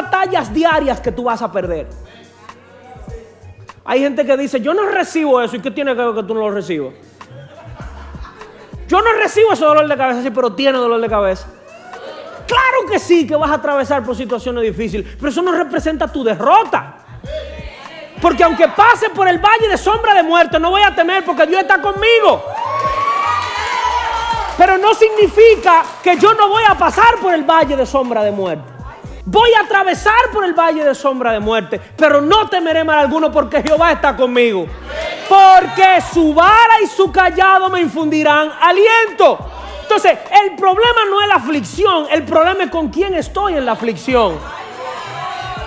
batallas diarias que tú vas a perder. Hay gente que dice, yo no recibo eso. ¿Y qué tiene que ver que tú no lo recibas? Yo no recibo ese dolor de cabeza, sí, pero tiene dolor de cabeza. Claro que sí, que vas a atravesar por situaciones difíciles, pero eso no representa tu derrota. Porque aunque pase por el valle de sombra de muerte, no voy a temer porque Dios está conmigo. Pero no significa que yo no voy a pasar por el valle de sombra de muerte. Voy a atravesar por el valle de sombra de muerte, pero no temeré mal alguno porque Jehová está conmigo. Porque su vara y su callado me infundirán aliento. Entonces, el problema no es la aflicción, el problema es con quién estoy en la aflicción.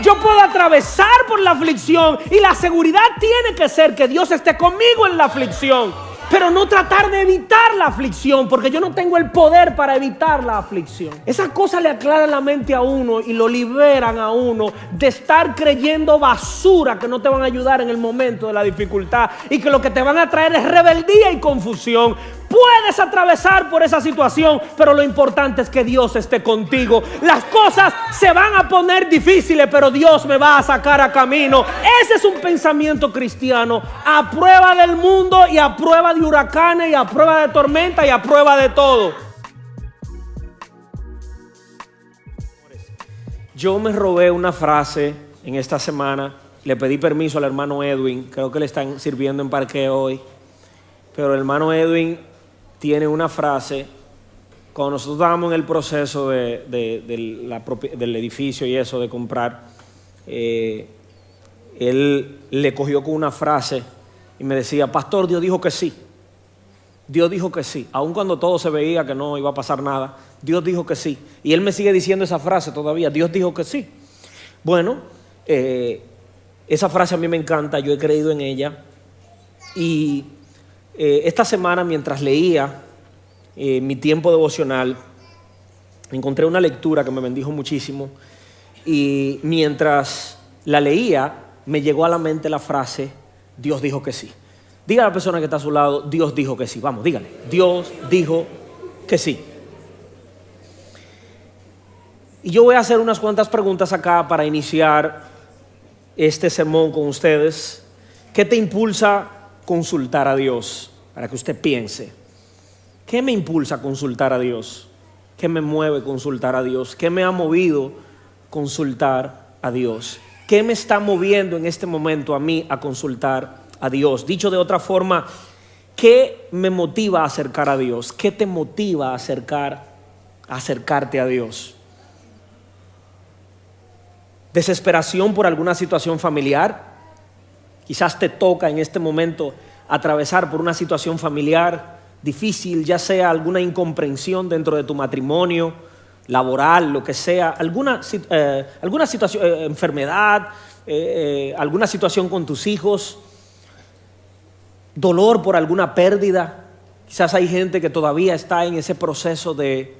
Yo puedo atravesar por la aflicción y la seguridad tiene que ser que Dios esté conmigo en la aflicción, pero no tratar de evitar la aflicción, porque yo no tengo el poder para evitar la aflicción. Esas cosas le aclaran la mente a uno y lo liberan a uno de estar creyendo basura que no te van a ayudar en el momento de la dificultad y que lo que te van a traer es rebeldía y confusión. Puedes atravesar por esa situación, pero lo importante es que Dios esté contigo. Las cosas se van a poner difíciles, pero Dios me va a sacar a camino. Ese es un pensamiento cristiano, a prueba del mundo y a prueba de huracanes y a prueba de tormenta y a prueba de todo. Yo me robé una frase en esta semana. Le pedí permiso al hermano Edwin, creo que le están sirviendo en parqueo hoy, pero el hermano Edwin tiene una frase. Cuando nosotros estábamos en el proceso del edificio y eso de comprar, él le cogió con una frase y me decía, pastor, Dios dijo que sí. Dios dijo que sí, aun cuando todo se veía que no iba a pasar nada, Dios dijo que sí. Y él me sigue diciendo esa frase todavía, Dios dijo que sí. Bueno, esa frase a mí me encanta, yo he creído en ella. Y esta semana, mientras leía mi tiempo devocional, encontré una lectura que me bendijo muchísimo. Y mientras la leía, me llegó a la mente la frase, Dios dijo que sí. Diga a la persona que está a su lado, Dios dijo que sí. Vamos, dígale, Dios dijo que sí. Y yo voy a hacer unas cuantas preguntas acá para iniciar este sermón con ustedes. ¿Qué te impulsa a consultar a Dios? Para que usted piense. ¿Qué me impulsa a consultar a Dios? ¿Qué me mueve a consultar a Dios? ¿Qué me ha movido a consultar a Dios? ¿Qué me está moviendo en este momento a mí a consultar a Dios? Dicho de otra forma, ¿qué me motiva a acercar a Dios? ¿Qué te motiva a acercarte a Dios? ¿Desesperación por alguna situación familiar? Quizás te toca en este momento atravesar por una situación familiar difícil, ya sea alguna incomprensión dentro de tu matrimonio, laboral, lo que sea, alguna situación, enfermedad, alguna situación con tus hijos, dolor por alguna pérdida. Quizás hay gente que todavía está en ese proceso de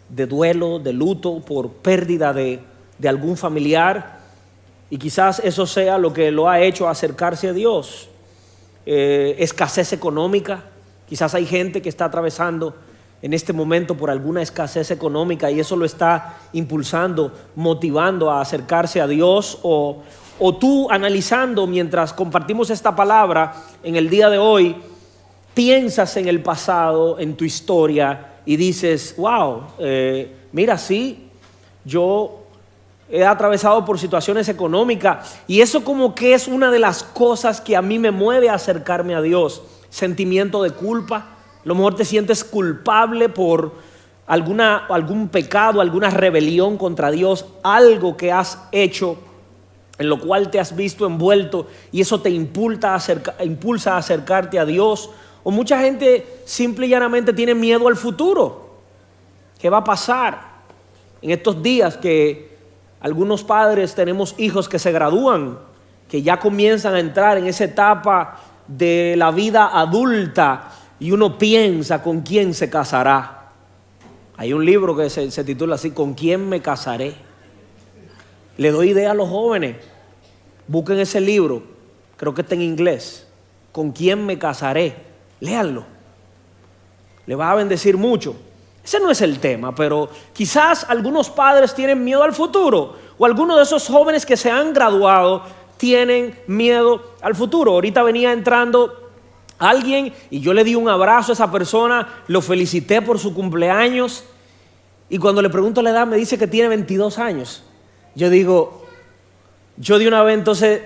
duelo, de luto por pérdida de algún familiar, y quizás eso sea lo que lo ha hecho acercarse a Dios. Escasez económica, quizás hay gente que está atravesando en este momento por alguna escasez económica y eso lo está impulsando, motivando a acercarse a Dios, o tú analizando mientras compartimos esta palabra en el día de hoy, piensas en el pasado, en tu historia y dices, wow, mira, sí, yo he atravesado por situaciones económicas y eso como que es una de las cosas que a mí me mueve a acercarme a Dios. Sentimiento de culpa, a lo mejor te sientes culpable por algún pecado, alguna rebelión contra Dios, algo que has hecho en lo cual te has visto envuelto y eso te impulsa a acercarte a Dios. O mucha gente simple y llanamente tiene miedo al futuro. ¿Qué va a pasar en estos días que algunos padres tenemos hijos que se gradúan, que ya comienzan a entrar en esa etapa de la vida adulta y uno piensa con quién se casará? Hay un libro que se titula así, ¿con quién me casaré? Le doy idea a los jóvenes, busquen ese libro, creo que está en inglés, ¿con quién me casaré? Léanlo, le va a bendecir mucho. Ese no es el tema, pero quizás algunos padres tienen miedo al futuro, o algunos de esos jóvenes que se han graduado tienen miedo al futuro. Ahorita venía entrando alguien y yo le di un abrazo a esa persona, lo felicité por su cumpleaños, y cuando le pregunto la edad me dice que tiene 22 años. Yo digo, yo de una vez entonces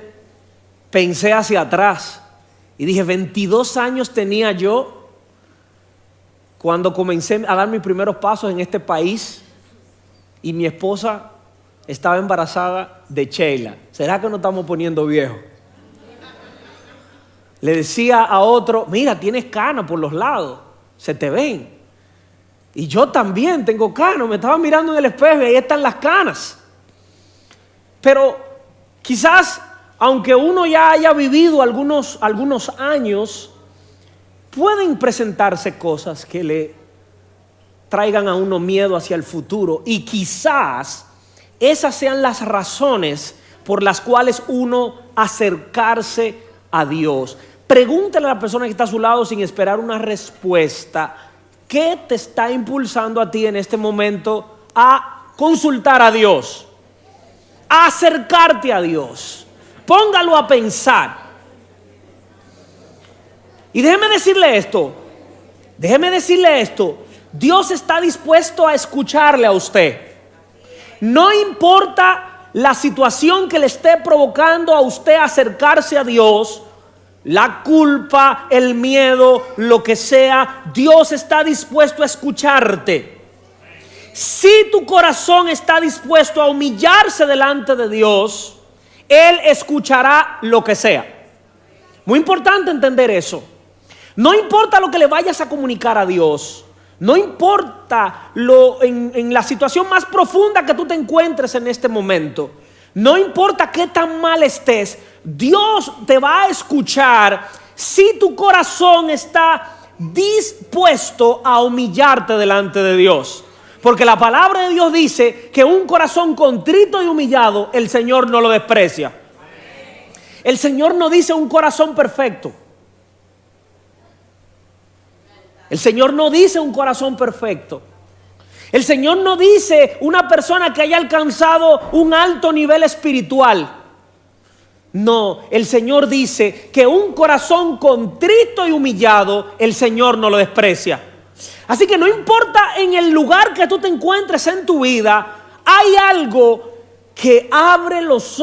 pensé hacia atrás y dije, 22 años tenía yo cuando comencé a dar mis primeros pasos en este país y mi esposa estaba embarazada de Sheila. ¿Será que nos estamos poniendo viejos? Le decía a otro, mira, tienes canas por los lados, se te ven. Y yo también tengo canas, me estaba mirando en el espejo y ahí están las canas. Pero quizás, aunque uno ya haya vivido algunos años, pueden presentarse cosas que le traigan a uno miedo hacia el futuro, y quizás esas sean las razones por las cuales uno acercarse a Dios. Pregúntale a la persona que está a su lado sin esperar una respuesta, ¿qué te está impulsando a ti en este momento a consultar a Dios, a acercarte a Dios? Póngalo a pensar. Y déjeme decirle esto, Dios está dispuesto a escucharle a usted. No importa la situación que le esté provocando a usted acercarse a Dios, la culpa, el miedo, lo que sea, Dios está dispuesto a escucharte. Si tu corazón está dispuesto a humillarse delante de Dios, Él escuchará lo que sea. Muy importante entender eso. No importa lo que le vayas a comunicar a Dios, no importa en la situación más profunda que tú te encuentres en este momento, no importa qué tan mal estés, Dios te va a escuchar si tu corazón está dispuesto a humillarte delante de Dios. Porque la palabra de Dios dice que un corazón contrito y humillado, el Señor no lo desprecia. El Señor no dice un corazón perfecto. El Señor no dice un corazón perfecto. El Señor no dice una persona que haya alcanzado un alto nivel espiritual. No, el Señor dice que un corazón contrito y humillado, el Señor no lo desprecia. Así que no importa en el lugar que tú te encuentres en tu vida, hay algo que abre los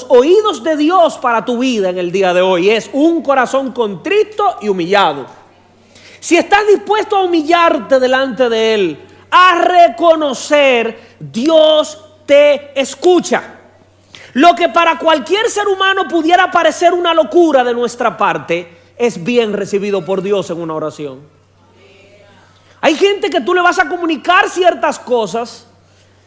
oídos de Dios para tu vida en el día de hoy. Es un corazón contrito y humillado. Si estás dispuesto a humillarte delante de Él, a reconocer, Dios te escucha. Lo que para cualquier ser humano pudiera parecer una locura de nuestra parte, es bien recibido por Dios en una oración. Hay gente que tú le vas a comunicar ciertas cosas,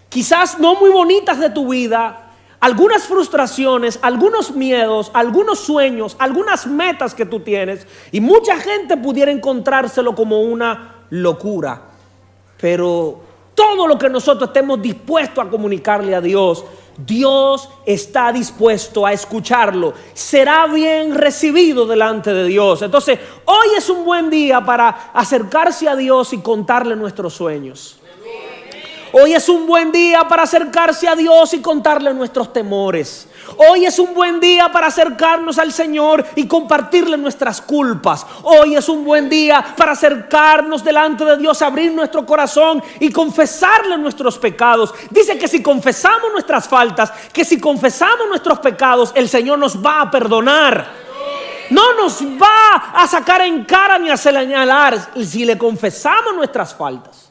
quizás no muy bonitas de tu vida, algunas frustraciones, algunos miedos, algunos sueños, algunas metas que tú tienes, y mucha gente pudiera encontrárselo como una locura. Pero todo lo que nosotros estemos dispuestos a comunicarle a Dios, Dios está dispuesto a escucharlo. Será bien recibido delante de Dios. Entonces, hoy es un buen día para acercarse a Dios y contarle nuestros sueños. Hoy es un buen día para acercarse a Dios y contarle nuestros temores. Hoy es un buen día para acercarnos al Señor y compartirle nuestras culpas. Hoy es un buen día para acercarnos delante de Dios, abrir nuestro corazón y confesarle nuestros pecados. Dice que si confesamos nuestras faltas, que si confesamos nuestros pecados, el Señor nos va a perdonar. No nos va a sacar en cara ni a señalar si le confesamos nuestras faltas.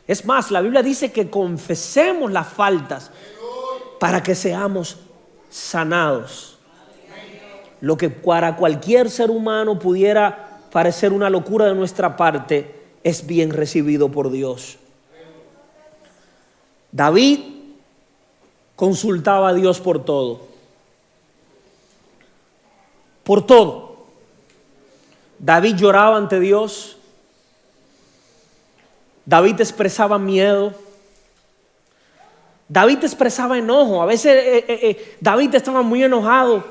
Es más, la Biblia dice que confesemos las faltas para que seamos sanados. Lo que para cualquier ser humano pudiera parecer una locura de nuestra parte, es bien recibido por Dios. David consultaba a Dios por todo. Por todo. David lloraba ante Dios. David expresaba miedo. David expresaba enojo. A veces David estaba muy enojado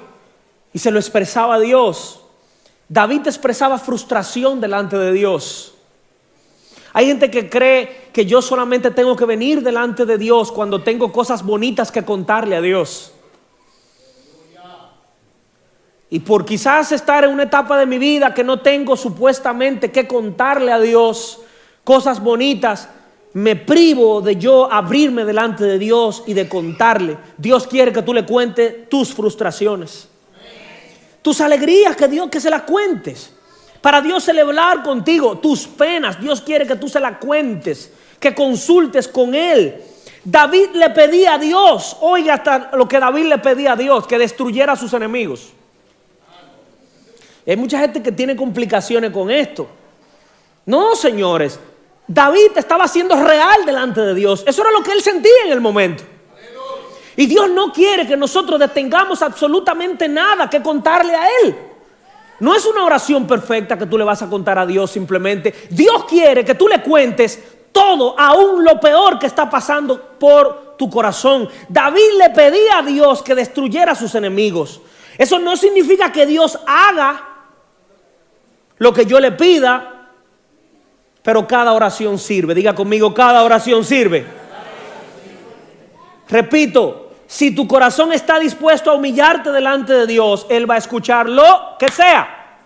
y se lo expresaba a Dios. David expresaba frustración delante de Dios. Hay gente que cree que yo solamente tengo que venir delante de Dios cuando tengo cosas bonitas que contarle a Dios. Y por quizás estar en una etapa de mi vida que no tengo supuestamente que contarle a Dios cosas bonitas, me privo de yo abrirme delante de Dios y de contarle. Dios quiere que tú le cuentes tus frustraciones, tus alegrías, que se las cuentes. Para Dios celebrar contigo tus penas, Dios quiere que tú se las cuentes, que consultes con Él. David le pedía a Dios, oiga hasta lo que David le pedía a Dios, que destruyera a sus enemigos. Hay mucha gente que tiene complicaciones con esto. No, señores, David estaba siendo real delante de Dios. Eso era lo que él sentía en el momento. Y Dios no quiere que nosotros detengamos absolutamente nada que contarle a Él. No es una oración perfecta que tú le vas a contar a Dios simplemente. Dios quiere que tú le cuentes todo, aún lo peor que está pasando por tu corazón. David le pedía a Dios que destruyera a sus enemigos. Eso no significa que Dios haga lo que yo le pida, pero cada oración sirve. Diga conmigo, cada oración sirve. Repito, si tu corazón está dispuesto a humillarte delante de Dios, Él va a escuchar lo que sea.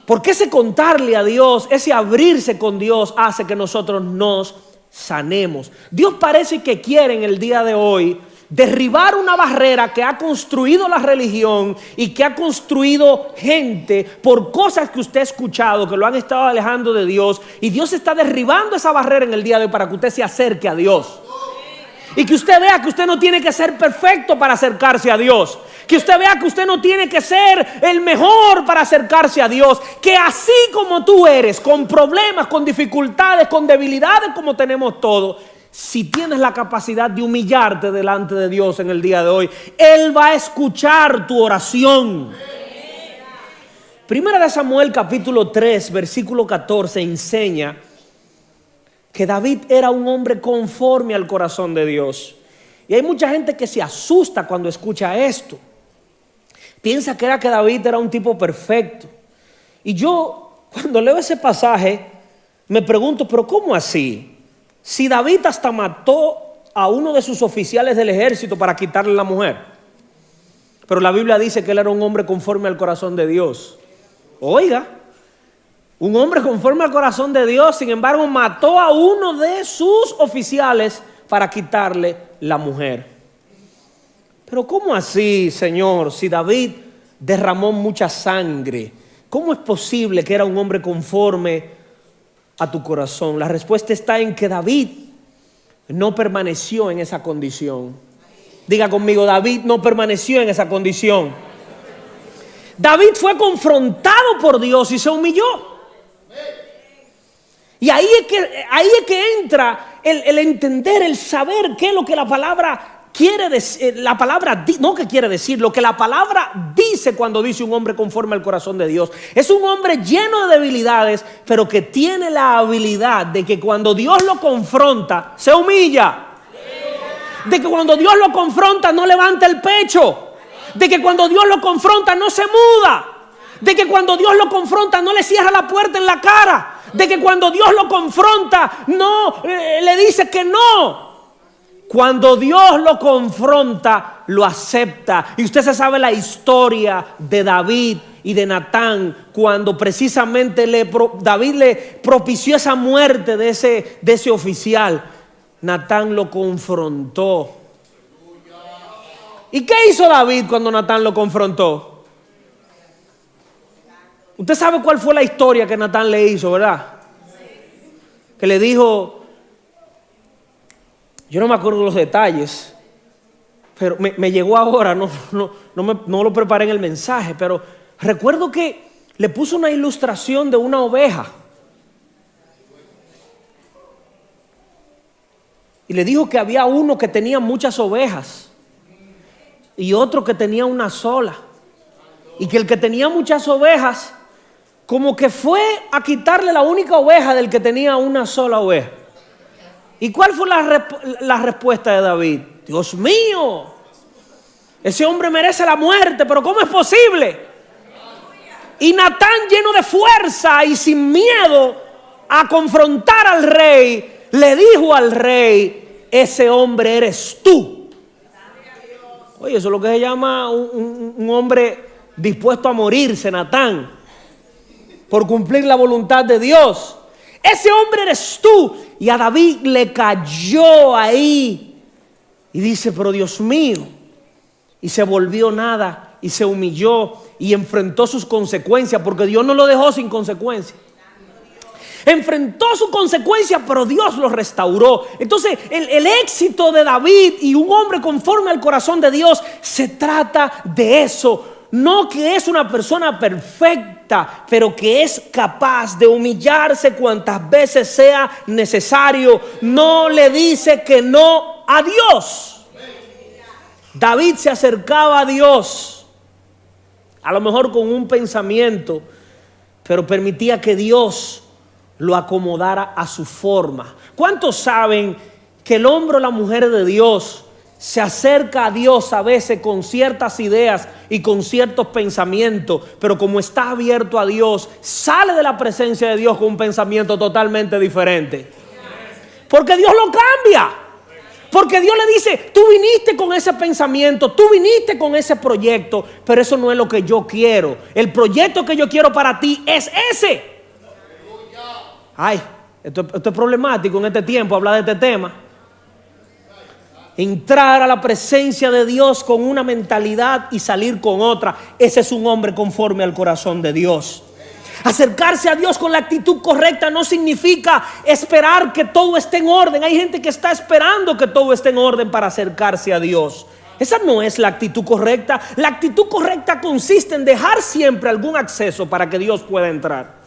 Porque ese contarle a Dios, ese abrirse con Dios hace que nosotros nos sanemos. Dios parece que quiere en el día de hoy derribar una barrera que ha construido la religión y que ha construido gente por cosas que usted ha escuchado, que lo han estado alejando de Dios. Y Dios está derribando esa barrera en el día de hoy para que usted se acerque a Dios. Y que usted vea que usted no tiene que ser perfecto para acercarse a Dios. Que usted vea que usted no tiene que ser el mejor para acercarse a Dios. Que así como tú eres, con problemas, con dificultades, con debilidades como tenemos todos, si tienes la capacidad de humillarte delante de Dios en el día de hoy, Él va a escuchar tu oración. Primera de Samuel capítulo 3 versículo 14 enseña que David era un hombre conforme al corazón de Dios. Y hay mucha gente que se asusta cuando escucha esto. Piensa que David era un tipo perfecto. Y yo, cuando leo ese pasaje, me pregunto, ¿pero cómo así? Si David hasta mató a uno de sus oficiales del ejército para quitarle la mujer. Pero la Biblia dice que él era un hombre conforme al corazón de Dios. Oiga, un hombre conforme al corazón de Dios, sin embargo, mató a uno de sus oficiales para quitarle la mujer. Pero ¿cómo así, Señor? Si David derramó mucha sangre, ¿cómo es posible que era un hombre conforme a tu corazón? La respuesta está en que David no permaneció en esa condición. Diga conmigo, David no permaneció en esa condición. David fue confrontado por Dios y se humilló. Y ahí es que entra el entender, el saber qué es lo que la palabra quiere decir. La palabra no que quiere decir, lo que la palabra dice cuando dice un hombre conforme al corazón de Dios. Es un hombre lleno de debilidades, pero que tiene la habilidad de que cuando Dios lo confronta, se humilla. De que cuando Dios lo confronta, no levanta el pecho. De que cuando Dios lo confronta, no se muda. De que cuando Dios lo confronta, no le cierra la puerta en la cara. De que cuando Dios lo confronta, no le dice que no. Cuando Dios lo confronta, lo acepta. Y usted se sabe la historia de David y de Natán, cuando precisamente David le propició esa muerte de ese oficial. Natán lo confrontó. ¿Y qué hizo David cuando Natán lo confrontó? Usted sabe cuál fue la historia que Natán le hizo, ¿verdad? Que le dijo, yo no me acuerdo los detalles, pero me llegó ahora, no lo preparé en el mensaje, pero recuerdo que le puso una ilustración de una oveja. Y le dijo que había uno que tenía muchas ovejas y otro que tenía una sola. Y que el que tenía muchas ovejas, como que fue a quitarle la única oveja del que tenía una sola oveja. ¿Y cuál fue la respuesta de David? Dios mío, ese hombre merece la muerte, pero ¿cómo es posible? Y Natán, lleno de fuerza y sin miedo a confrontar al rey, le dijo al rey: ese hombre eres tú. Oye, eso es lo que se llama un hombre dispuesto a morirse, Natán, por cumplir la voluntad de Dios. Ese hombre eres tú. Y a David le cayó ahí. Y dice: pero Dios mío. Y se volvió nada y se humilló y enfrentó sus consecuencias, porque Dios no lo dejó sin consecuencias. Enfrentó su consecuencia, pero Dios lo restauró. Entonces el éxito de David y un hombre conforme al corazón de Dios se trata de eso. No que es una persona perfecta, pero que es capaz de humillarse cuantas veces sea necesario. No le dice que no a Dios. David se acercaba a Dios, a lo mejor con un pensamiento, pero permitía que Dios lo acomodara a su forma. ¿Cuántos saben que el hombre o la mujer de Dios se acerca a Dios a veces con ciertas ideas y con ciertos pensamientos, pero como está abierto a Dios, sale de la presencia de Dios con un pensamiento totalmente diferente? Porque Dios lo cambia. Porque Dios le dice: tú viniste con ese pensamiento, tú viniste con ese proyecto, pero eso no es lo que yo quiero. El proyecto que yo quiero para ti es ese. Ay, esto es problemático en este tiempo hablar de este tema. Entrar a la presencia de Dios con una mentalidad y salir con otra. Ese es un hombre conforme al corazón de Dios. Acercarse a Dios con la actitud correcta no significa esperar que todo esté en orden. Hay gente que está esperando que todo esté en orden para acercarse a Dios. Esa no es la actitud correcta. La actitud correcta consiste en dejar siempre algún acceso para que Dios pueda entrar.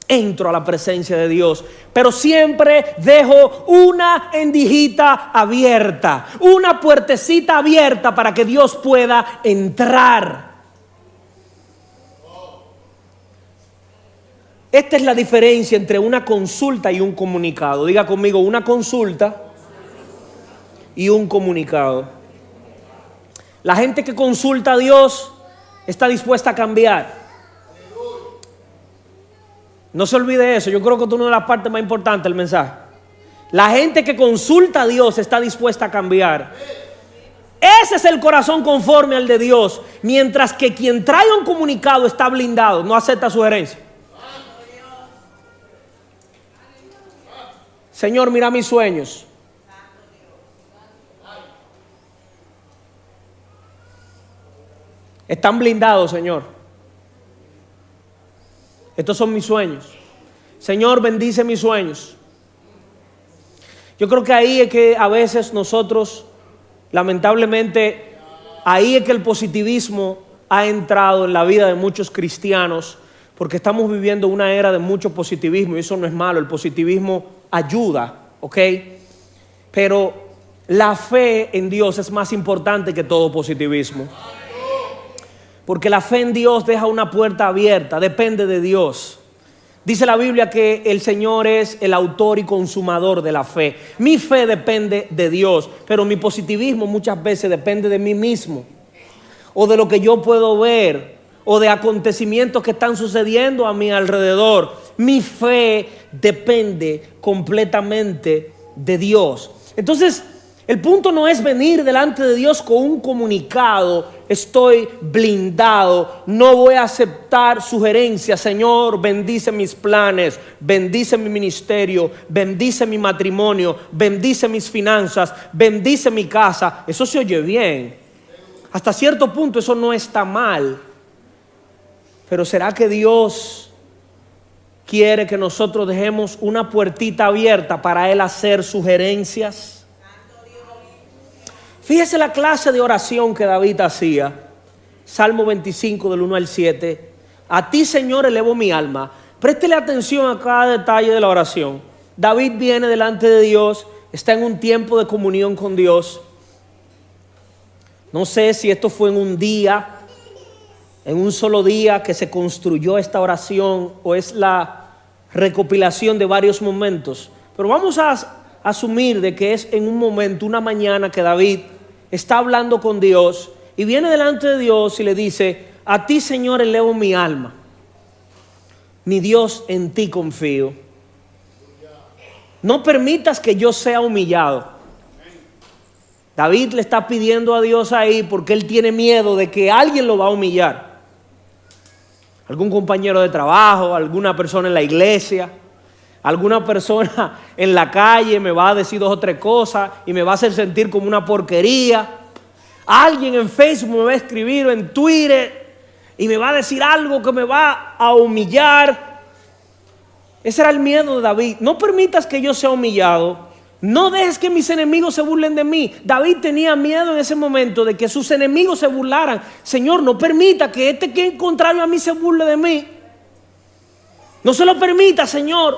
Entro a la presencia de Dios, pero siempre dejo una endijita abierta, una puertecita abierta para que Dios pueda entrar. Esta es la diferencia entre una consulta y un comunicado. Diga conmigo: una consulta y un comunicado. La gente que consulta a Dios está dispuesta a cambiar. No se olvide eso. Yo creo que es una de las partes más importantes del mensaje. La gente que consulta a Dios está dispuesta a cambiar. Ese es el corazón conforme al de Dios. Mientras que quien trae un comunicado está blindado, no acepta sugerencias. Señor, mira mis sueños. Están blindados, Señor. Estos son mis sueños. Señor, bendice mis sueños. Yo creo que ahí es que a veces nosotros, lamentablemente, ahí es que el positivismo ha entrado en la vida de muchos cristianos, porque estamos viviendo una era de mucho positivismo y eso no es malo. El positivismo ayuda, ¿ok? Pero la fe en Dios es más importante que todo positivismo. Porque la fe en Dios deja una puerta abierta, depende de Dios. Dice la Biblia que el Señor es el autor y consumador de la fe. Mi fe depende de Dios, pero mi positivismo muchas veces depende de mí mismo, o de lo que yo puedo ver, o de acontecimientos que están sucediendo a mi alrededor. Mi fe depende completamente de Dios. Entonces, el punto no es venir delante de Dios con un comunicado: estoy blindado, no voy a aceptar sugerencias. Señor, bendice mis planes, bendice mi ministerio, bendice mi matrimonio, bendice mis finanzas, bendice mi casa. Eso se oye bien. Hasta cierto punto eso no está mal. Pero ¿será que Dios quiere que nosotros dejemos una puertita abierta para Él hacer sugerencias? Fíjese la clase de oración que David hacía. Salmo 25 del 1 al 7. A ti, Señor, elevo mi alma. Préstele atención a cada detalle de la oración. David viene delante de Dios, está en un tiempo de comunión con Dios. No sé si esto fue en un día, en un solo día que se construyó esta oración, o es la recopilación de varios momentos. Pero vamos a asumir de que es en un momento, una mañana, que David está hablando con Dios y viene delante de Dios y le dice: a ti, Señor, elevo mi alma. ni Dios en ti confío. No permitas que yo sea humillado. David le está pidiendo a Dios ahí porque él tiene miedo de que alguien lo va a humillar. Algún compañero de trabajo, alguna persona en la iglesia, alguna persona en la calle me va a decir 2 o 3 cosas y me va a hacer sentir como una porquería. Alguien en Facebook me va a escribir o en Twitter y me va a decir algo que me va a humillar. Ese era el miedo de David. No permitas que yo sea humillado. No dejes que mis enemigos se burlen de mí. David tenía miedo en ese momento de que sus enemigos se burlaran. Señor, no permita que este que es contrario a mí se burle de mí. No se lo permita, Señor.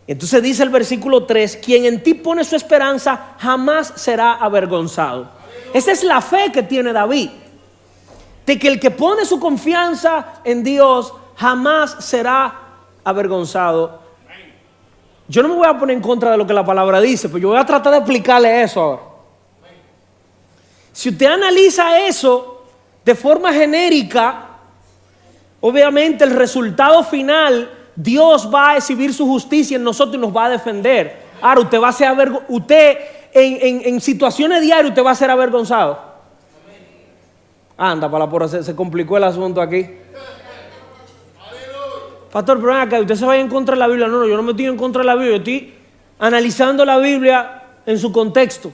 Entonces dice el versículo 3, quien en ti pone su esperanza jamás será avergonzado. Esa es la fe que tiene David. De que el que pone su confianza en Dios jamás será avergonzado. Yo no me voy a poner en contra de lo que la palabra dice, pero yo voy a tratar de explicarle eso ahora. Si usted analiza eso de forma genérica, obviamente el resultado final, Dios va a exhibir su justicia en nosotros y nos va a defender. Ahora usted va a ser usted en situaciones diarias usted va a ser avergonzado. Anda, para la porra, se complicó el asunto aquí. Pastor, pero acá usted se vaya en contra de la Biblia. No, yo no me estoy en contra de la Biblia. Yo estoy analizando la Biblia en su contexto.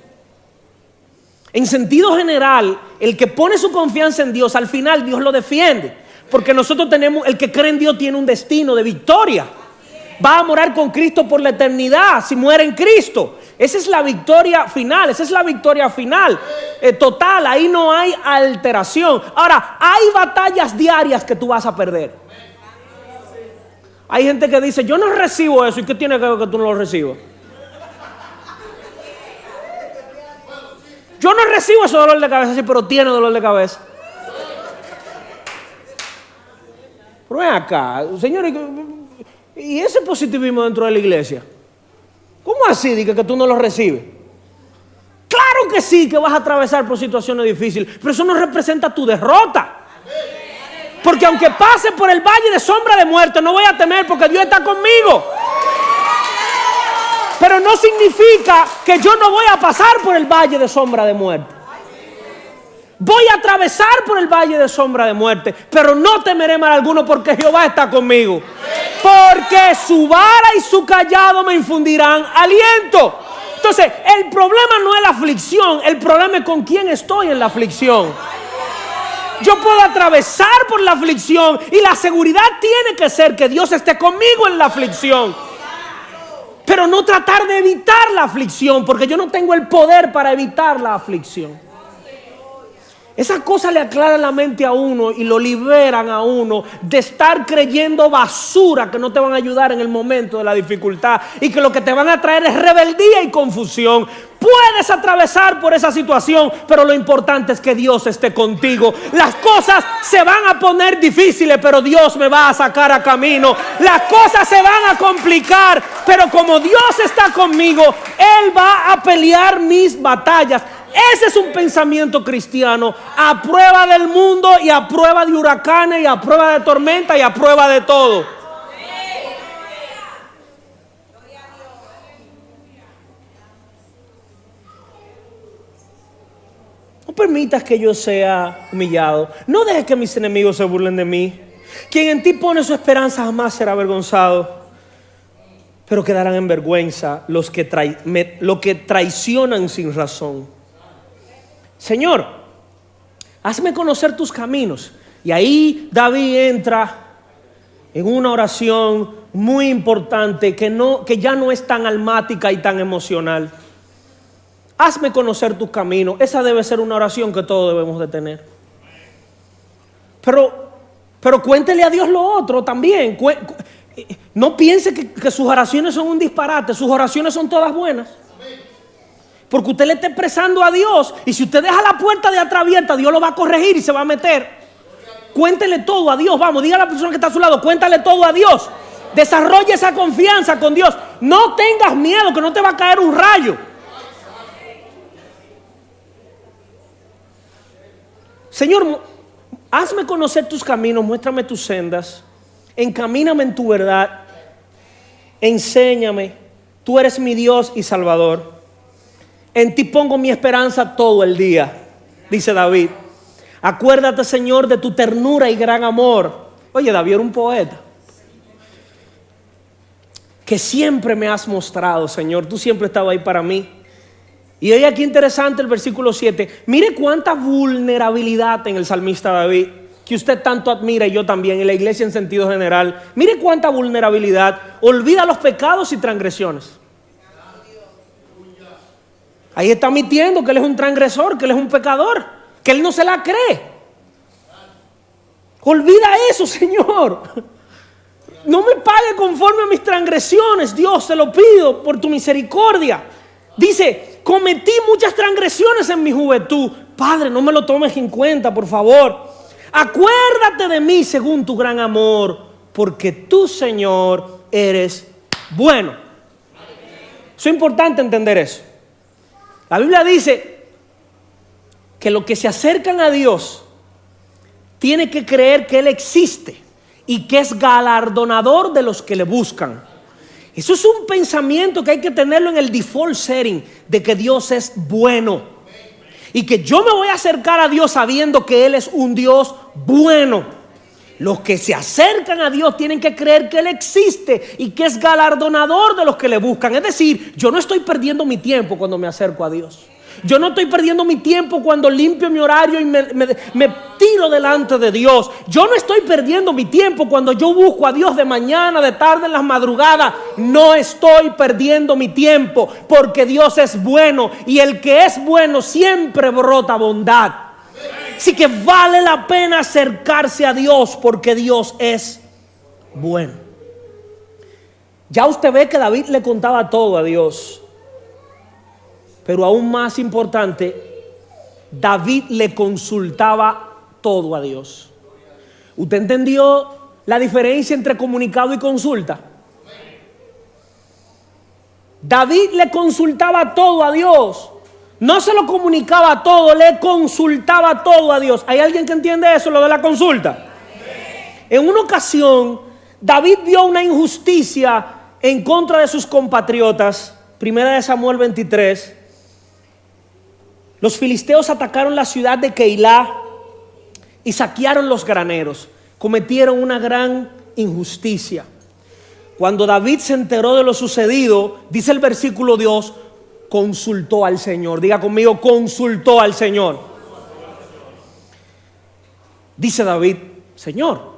En sentido general, el que pone su confianza en Dios, al final Dios lo defiende. Porque nosotros tenemos, el que cree en Dios tiene un destino de victoria. Va a morar con Cristo por la eternidad si muere en Cristo. Esa es la victoria final, total, ahí no hay alteración. Ahora, hay batallas diarias que tú vas a perder. Hay gente que dice, yo no recibo eso. ¿Y qué tiene que ver que tú no lo recibas? Yo no recibo ese dolor de cabeza, sí, pero tiene dolor de cabeza. Pero ven acá, señores, ¿y ese positivismo dentro de la iglesia? ¿Cómo así? Dice que tú no lo recibes. Claro que sí, que vas a atravesar por situaciones difíciles, pero eso no representa tu derrota. Porque aunque pase por el valle de sombra de muerte, no voy a temer porque Dios está conmigo. Pero no significa que yo no voy a pasar por el valle de sombra de muerte. Voy a atravesar por el valle de sombra de muerte, pero no temeré mal alguno porque Jehová está conmigo. Porque su vara y su cayado me infundirán aliento. Entonces, el problema no es la aflicción, el problema es con quién estoy en la aflicción. Yo puedo atravesar por la aflicción y la seguridad tiene que ser que Dios esté conmigo en la aflicción. Pero no tratar de evitar la aflicción, porque yo no tengo el poder para evitar la aflicción. Esas cosas le aclaran la mente a uno y lo liberan a uno de estar creyendo basura que no te van a ayudar en el momento de la dificultad y que lo que te van a traer es rebeldía y confusión. Puedes atravesar por esa situación, pero lo importante es que Dios esté contigo. Las cosas se van a poner difíciles, pero Dios me va a sacar a camino. Las cosas se van a complicar, pero como Dios está conmigo, Él va a pelear mis batallas. Ese es un pensamiento cristiano a prueba del mundo y a prueba de huracanes y a prueba de tormenta y a prueba de todo. No permitas que yo sea humillado. No dejes que mis enemigos se burlen de mí. Quien en ti pone su esperanza jamás será avergonzado, pero quedarán en vergüenza los que traicionan sin razón. Señor, hazme conocer tus caminos. Y ahí David entra en una oración muy importante que ya no es tan almática y tan emocional. Hazme conocer tus caminos. Esa debe ser una oración que todos debemos de tener. Pero cuéntele a Dios lo otro también. No piense que sus oraciones son un disparate. Sus oraciones son todas buenas. Porque usted le está expresando a Dios. Y si usted deja la puerta de atrás abierta, Dios lo va a corregir y se va a meter. Cuéntele todo a Dios. Vamos, diga a la persona que está a su lado, cuéntale todo a Dios. Desarrolle esa confianza con Dios. No tengas miedo que no te va a caer un rayo. Señor, hazme conocer tus caminos, muéstrame tus sendas. encamíname en tu verdad, enséñame, tú eres mi Dios y Salvador. En ti pongo mi esperanza todo el día, dice David. Acuérdate, Señor, de tu ternura y gran amor. Oye, David era un poeta. Que siempre me has mostrado, Señor, tú siempre estabas ahí para mí. Y oye aquí interesante el versículo 7. Mire cuánta vulnerabilidad en el salmista David, que usted tanto admira y yo también, y la iglesia en sentido general. Mire cuánta vulnerabilidad. Olvida los pecados y transgresiones. Ahí está admitiendo que él es un transgresor, que él es un pecador, que él no se la cree. Olvida eso, Señor. No me pague conforme a mis transgresiones, Dios, te lo pido por tu misericordia. Dice, cometí muchas transgresiones en mi juventud. Padre, no me lo tomes en cuenta, por favor. Acuérdate de mí según tu gran amor, porque tú, Señor, eres bueno. Es importante entender eso. La Biblia dice que los que se acercan a Dios tienen que creer que Él existe y que es galardonador de los que le buscan. Eso es un pensamiento que hay que tenerlo en el default setting de que Dios es bueno y que yo me voy a acercar a Dios sabiendo que Él es un Dios bueno. Los que se acercan a Dios tienen que creer que Él existe y que es galardonador de los que le buscan. Es decir, yo no estoy perdiendo mi tiempo cuando me acerco a Dios. Yo no estoy perdiendo mi tiempo cuando limpio mi horario y me tiro delante de Dios. Yo no estoy perdiendo mi tiempo cuando yo busco a Dios de mañana, de tarde, en las madrugadas. No estoy perdiendo mi tiempo porque Dios es bueno y el que es bueno siempre brota bondad. Así que vale la pena acercarse a Dios porque Dios es bueno. Ya usted ve que David le contaba todo a Dios. Pero aún más importante, David le consultaba todo a Dios. ¿Usted entendió la diferencia entre comunicado y consulta? David le consultaba todo a Dios. No se lo comunicaba todo, le consultaba todo a Dios. ¿Hay alguien que entiende eso, lo de la consulta? En una ocasión, David vio una injusticia en contra de sus compatriotas. Primera de Samuel 23. Los filisteos atacaron la ciudad de Keilah y saquearon los graneros. Cometieron una gran injusticia. Cuando David se enteró de lo sucedido, dice el versículo 2, consultó al Señor. Diga conmigo, consultó al Señor. Dice David, Señor,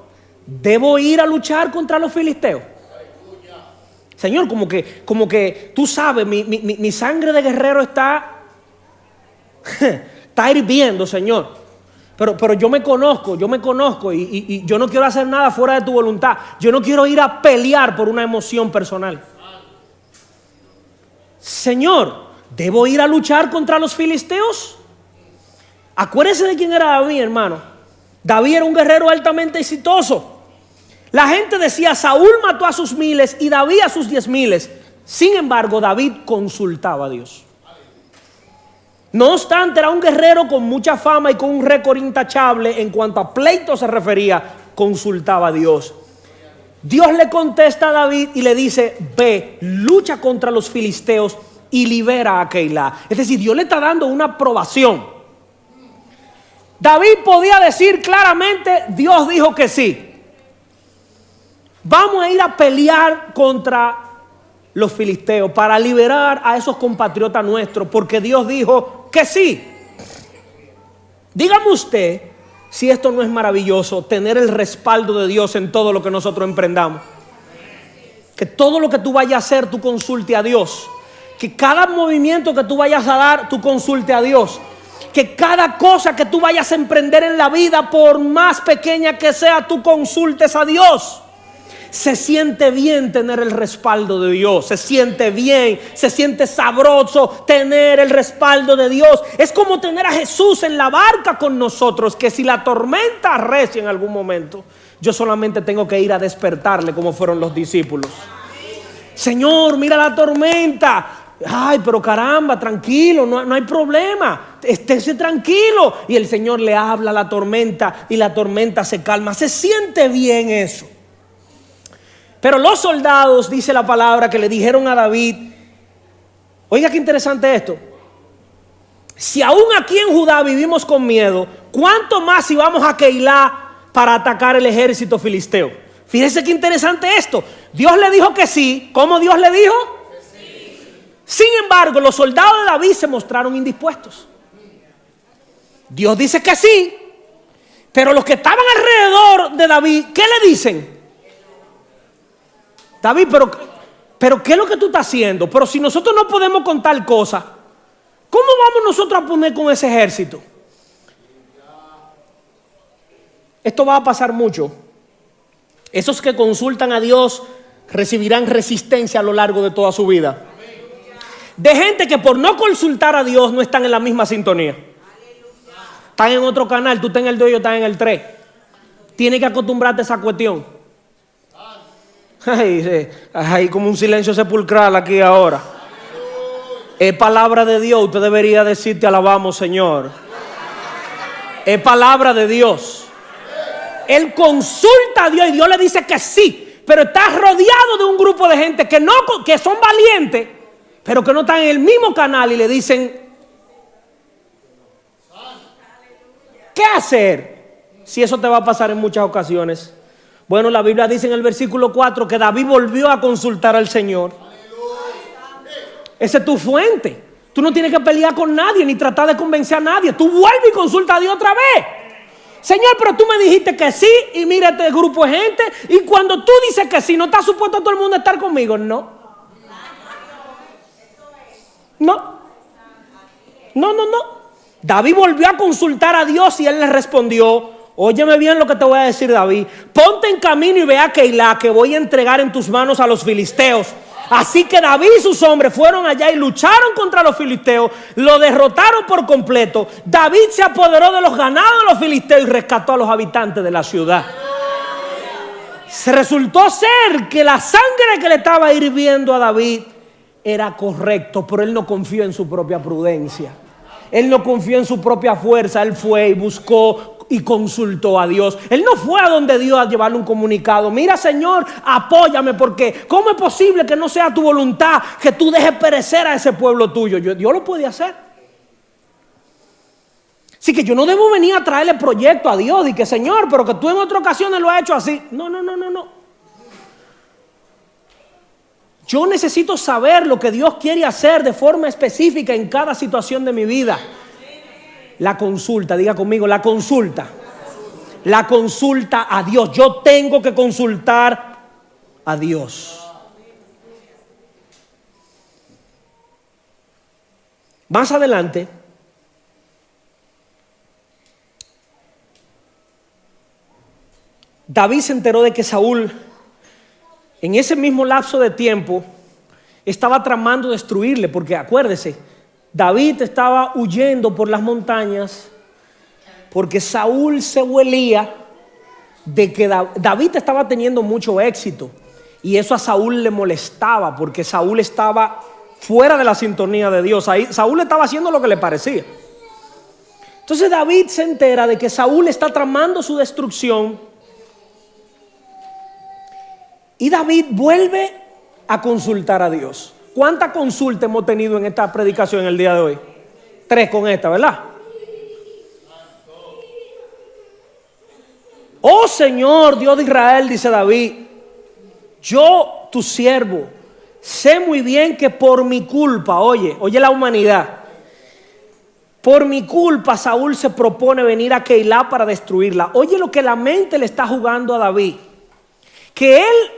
¿debo ir a luchar contra los filisteos? Señor, como que tú sabes, mi sangre de guerrero está hirviendo, Señor. Pero yo me conozco y yo no quiero hacer nada fuera de tu voluntad. Yo no quiero ir a pelear por una emoción personal. Señor, ¿debo ir a luchar contra los filisteos? Acuérdese de quién era David, hermano. David era un guerrero altamente exitoso. La gente decía, Saúl mató a sus 1000 y David a sus 10,000. Sin embargo, David consultaba a Dios. No obstante, era un guerrero con mucha fama y con un récord intachable en cuanto a pleito se refería, consultaba a Dios. Dios le contesta a David y le dice, ve, lucha contra los filisteos y libera a Keilah. Es decir, Dios le está dando una aprobación. David podía decir claramente, Dios dijo que sí. Vamos a ir a pelear contra los filisteos para liberar a esos compatriotas nuestros, porque Dios dijo que sí. Dígame usted si esto no es maravilloso, tener el respaldo de Dios en todo lo que nosotros emprendamos. Que todo lo que tú vayas a hacer, tú consulte a Dios. Que cada movimiento que tú vayas a dar, tú consulte a Dios. Que cada cosa que tú vayas a emprender en la vida, por más pequeña que sea, tú consultes a Dios. Se siente bien tener el respaldo de Dios. Se siente bien, se siente sabroso tener el respaldo de Dios. Es como tener a Jesús en la barca con nosotros, que si la tormenta arrecia en algún momento, yo solamente tengo que ir a despertarle, como fueron los discípulos. Señor, mira la tormenta. Ay, pero caramba, tranquilo, no hay problema. Estése tranquilo. Y el Señor le habla a la tormenta y la tormenta se calma. Se siente bien eso. Pero los soldados, dice la palabra, que le dijeron a David, oiga qué interesante esto, si aún aquí en Judá vivimos con miedo, ¿cuánto más si vamos a Keilah para atacar el ejército filisteo? Fíjense qué interesante esto. Dios le dijo que sí. ¿Cómo Dios le dijo? Que sí. Sin embargo, los soldados de David se mostraron indispuestos. Dios dice que sí, pero los que estaban alrededor de David, ¿qué le dicen? David, pero ¿qué es lo que tú estás haciendo? Pero si nosotros no podemos con tal cosa, ¿cómo vamos nosotros a poner con ese ejército? Esto va a pasar mucho. Esos que consultan a Dios recibirán resistencia a lo largo de toda su vida. De gente que por no consultar a Dios no están en la misma sintonía. Están en otro canal, tú estás en el 2 y yo estás en el 3. Tienes que acostumbrarte a esa cuestión. Hay como un silencio sepulcral aquí ahora. Es palabra de Dios. Usted debería decir: te alabamos, Señor. Es palabra de Dios. Él consulta a Dios y Dios le dice que sí, pero está rodeado de un grupo de gente que son valientes, pero que no están en el mismo canal y le dicen: ¿qué hacer? Si eso te va a pasar en muchas ocasiones. Bueno, la Biblia dice en el versículo 4 que David volvió a consultar al Señor. Esa es tu fuente. Tú no tienes que pelear con nadie ni tratar de convencer a nadie. Tú vuelves y consulta a Dios otra vez. Señor, pero tú me dijiste que sí, y mira este grupo de gente, y cuando tú dices que sí, ¿no está supuesto todo el mundo a estar conmigo? No. David volvió a consultar a Dios y él le respondió: óyeme bien lo que te voy a decir, David. Ponte en camino y ve a Keilah, que voy a entregar en tus manos a los filisteos. Así que David y sus hombres fueron allá y lucharon contra los filisteos, lo derrotaron por completo. David se apoderó de los ganados de los filisteos y rescató a los habitantes de la ciudad. Se resultó ser que la sangre que le estaba hirviendo a David era correcto, pero él no confió en su propia prudencia. Él no confió en su propia fuerza. Él fue y buscó y consultó a Dios. Él no fue a donde Dios a llevarle un comunicado: mira, Señor, apóyame, porque ¿cómo es posible que no sea tu voluntad que tú dejes perecer a ese pueblo tuyo? Dios lo puede hacer. Así que yo no debo venir a traerle proyecto a Dios y que, Señor, pero que tú en otras ocasiones lo has hecho así. No. Yo necesito saber lo que Dios quiere hacer de forma específica en cada situación de mi vida. La consulta, diga conmigo, la consulta. La consulta a Dios. Yo tengo que consultar a Dios. Más adelante, David se enteró de que Saúl, en ese mismo lapso de tiempo, estaba tramando destruirle, porque acuérdese, David estaba huyendo por las montañas porque Saúl se huelía de que David estaba teniendo mucho éxito, y eso a Saúl le molestaba porque Saúl estaba fuera de la sintonía de Dios. Saúl estaba haciendo lo que le parecía. Entonces David se entera de que Saúl está tramando su destrucción, y David vuelve a consultar a Dios. ¿Cuánta consulta hemos tenido en esta predicación el día de hoy? 3 con esta, ¿verdad? Oh Señor, Dios de Israel, dice David, yo, tu siervo, sé muy bien que por mi culpa, oye la humanidad, por mi culpa Saúl se propone venir a Keilah para destruirla. Oye lo que la mente le está jugando a David, que él,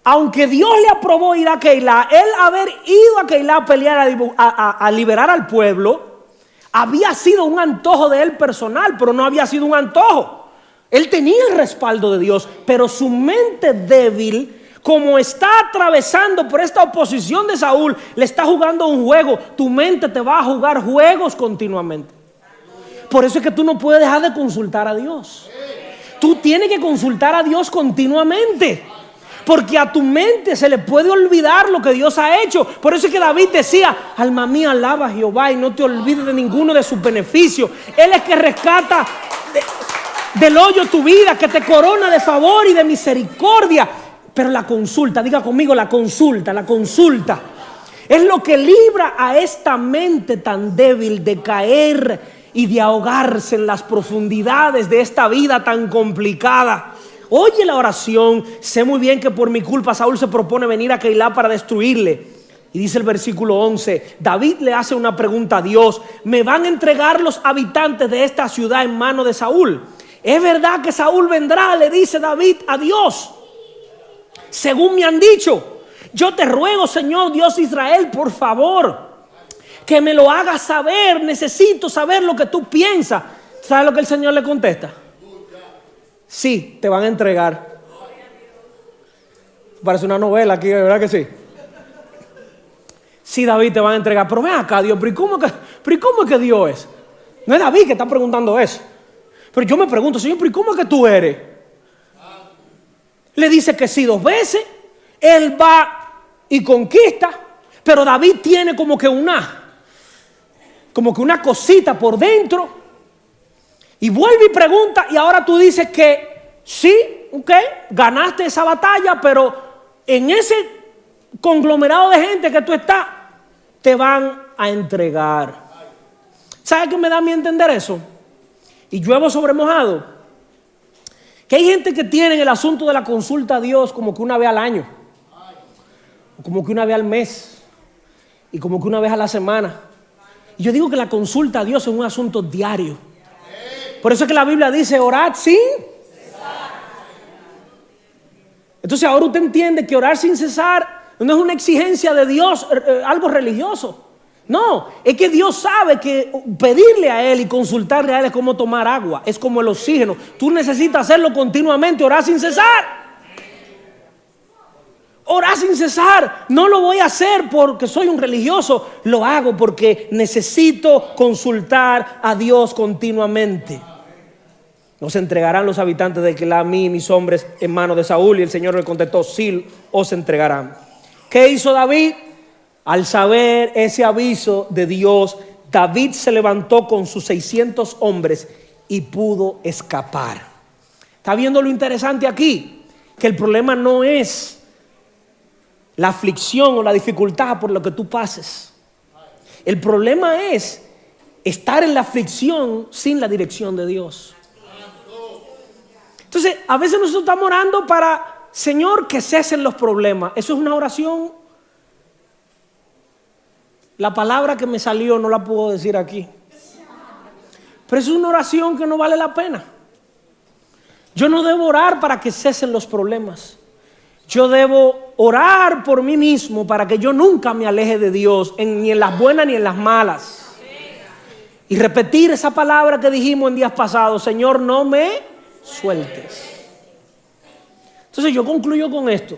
aunque Dios le aprobó ir a Keilah, él haber ido a Keilah a pelear, a liberar al pueblo, había sido un antojo de él personal, pero no había sido un antojo. Él tenía el respaldo de Dios, pero su mente débil, como está atravesando por esta oposición de Saúl, le está jugando un juego. Tu mente te va a jugar juegos continuamente. Por eso es que tú no puedes dejar de consultar a Dios. Tú tienes que consultar a Dios continuamente, porque a tu mente se le puede olvidar lo que Dios ha hecho. Por eso es que David decía: alma mía, alaba a Jehová y no te olvides de ninguno de sus beneficios. Él es que rescata del hoyo tu vida, que te corona de favor y de misericordia. Pero la consulta, diga conmigo, la consulta es lo que libra a esta mente tan débil de caer y de ahogarse en las profundidades de esta vida tan complicada. Oye la oración: sé muy bien que por mi culpa Saúl se propone venir a Keilá para destruirle. Y dice el versículo 11, David le hace una pregunta a Dios: ¿me van a entregar los habitantes de esta ciudad en mano de Saúl? ¿Es verdad que Saúl vendrá?, le dice David a Dios, según me han dicho. Yo te ruego, Señor Dios de Israel, por favor, que me lo hagas saber. Necesito saber lo que tú piensas. ¿Sabes lo que el Señor le contesta? Sí, te van a entregar. Parece una novela aquí, ¿verdad que sí? Sí, David, te van a entregar. Pero ven acá, Dios, ¿pero cómo es que Dios es? No es David que está preguntando eso. Pero yo me pregunto, Señor, ¿pero cómo es que tú eres? Le dice que sí 2 veces. Él va y conquista. Pero David tiene como que una cosita por dentro. Y vuelve y pregunta. Y ahora tú dices que sí, ok, ganaste esa batalla, pero en ese conglomerado de gente que tú estás, te van a entregar. ¿Sabes qué me da a mí entender eso? Y lluevo sobre mojado. Que hay gente que tiene el asunto de la consulta a Dios como que una vez al año, o como que una vez al mes, y como que una vez a la semana. Y yo digo que la consulta a Dios es un asunto diario. Por eso es que la Biblia dice: orad sin cesar. Entonces ahora usted entiende que orar sin cesar no es una exigencia de Dios, algo religioso. No, es que Dios sabe que pedirle a Él y consultarle a Él es como tomar agua, es como el oxígeno. Tú necesitas hacerlo continuamente, orar sin cesar. Orar sin cesar. No lo voy a hacer porque soy un religioso, lo hago porque necesito consultar a Dios continuamente. Nos entregarán los habitantes de Keilá a mí y mis hombres en manos de Saúl. Y el Señor le contestó: sí, os entregarán. ¿Qué hizo David? Al saber ese aviso de Dios, David se levantó con sus 600 hombres y pudo escapar. ¿Está viendo lo interesante aquí? Que el problema no es la aflicción o la dificultad por lo que tú pases. El problema es estar en la aflicción sin la dirección de Dios. Entonces, a veces nosotros estamos orando para: Señor, que cesen los problemas. Eso es una oración. La palabra que me salió no la puedo decir aquí. Pero eso es una oración que no vale la pena. Yo no debo orar para que cesen los problemas. Yo debo orar por mí mismo para que yo nunca me aleje de Dios, ni en las buenas ni en las malas. Y repetir esa palabra que dijimos en días pasados: Señor, no me sueltes. Entonces yo concluyo con esto: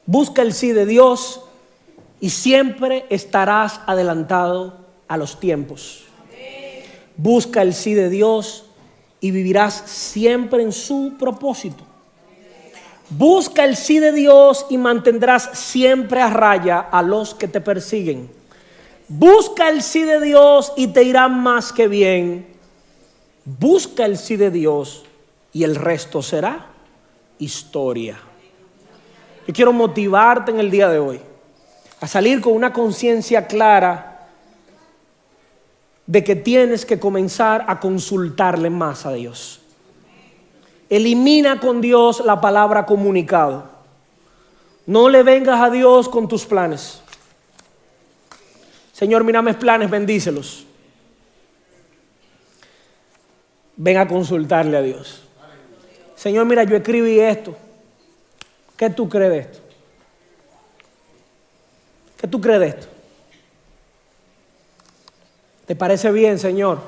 busca el sí de Dios y siempre estarás adelantado a los tiempos. Busca el sí de Dios y vivirás siempre en su propósito. Busca el sí de Dios y mantendrás siempre a raya a los que te persiguen. Busca el sí de Dios y te irá más que bien. Busca el sí de Dios y el resto será historia. Yo quiero motivarte en el día de hoy a salir con una conciencia clara de que tienes que comenzar a consultarle más a Dios. Elimina con Dios la palabra comunicado. No le vengas a Dios con tus planes. Señor, mira mis planes, bendícelos. Ven a consultarle a Dios. Señor, mira, yo escribí esto. ¿Qué tú crees de esto? ¿Qué tú crees de esto? ¿Te parece bien, Señor?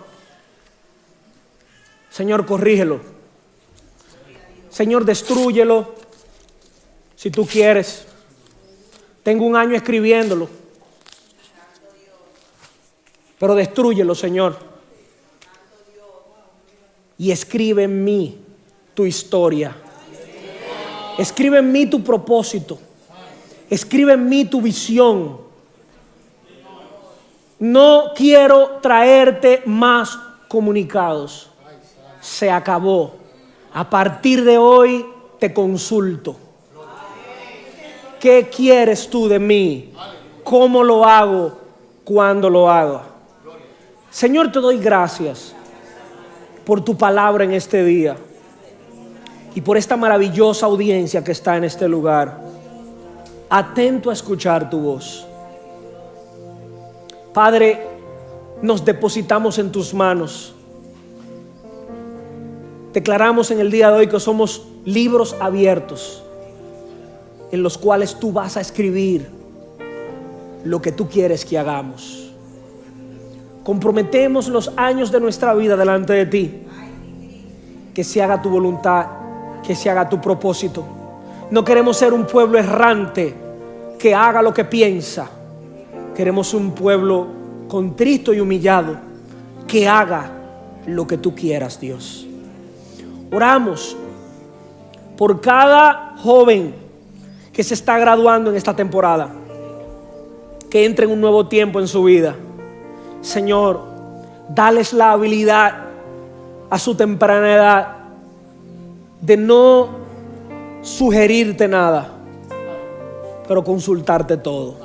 Señor, corrígelo. Señor, destrúyelo si tú quieres. Tengo 1 año escribiéndolo. Pero destrúyelo, Señor. Y escribe en mí tu historia. Escribe en mí tu propósito. Escribe en mí tu visión. No quiero traerte más comunicados. Se acabó. A partir de hoy te consulto. ¿Qué quieres tú de mí? ¿Cómo lo hago? ¿Cuándo lo hago? Señor, te doy gracias por tu palabra en este día y por esta maravillosa audiencia que está en este lugar, atento a escuchar tu voz. Padre, nos depositamos en tus manos. Declaramos en el día de hoy que somos libros abiertos en los cuales tú vas a escribir lo que tú quieres que hagamos. Comprometemos los años de nuestra vida delante de ti. Que se haga tu voluntad, que se haga tu propósito. No queremos ser un pueblo errante que haga lo que piensa. Queremos un pueblo contrito y humillado que haga lo que tú quieras, Dios. Oramos por cada joven que se está graduando en esta temporada, que entre en un nuevo tiempo en su vida. Señor, dales la habilidad a su temprana edad de no sugerirte nada, pero consultarte todo.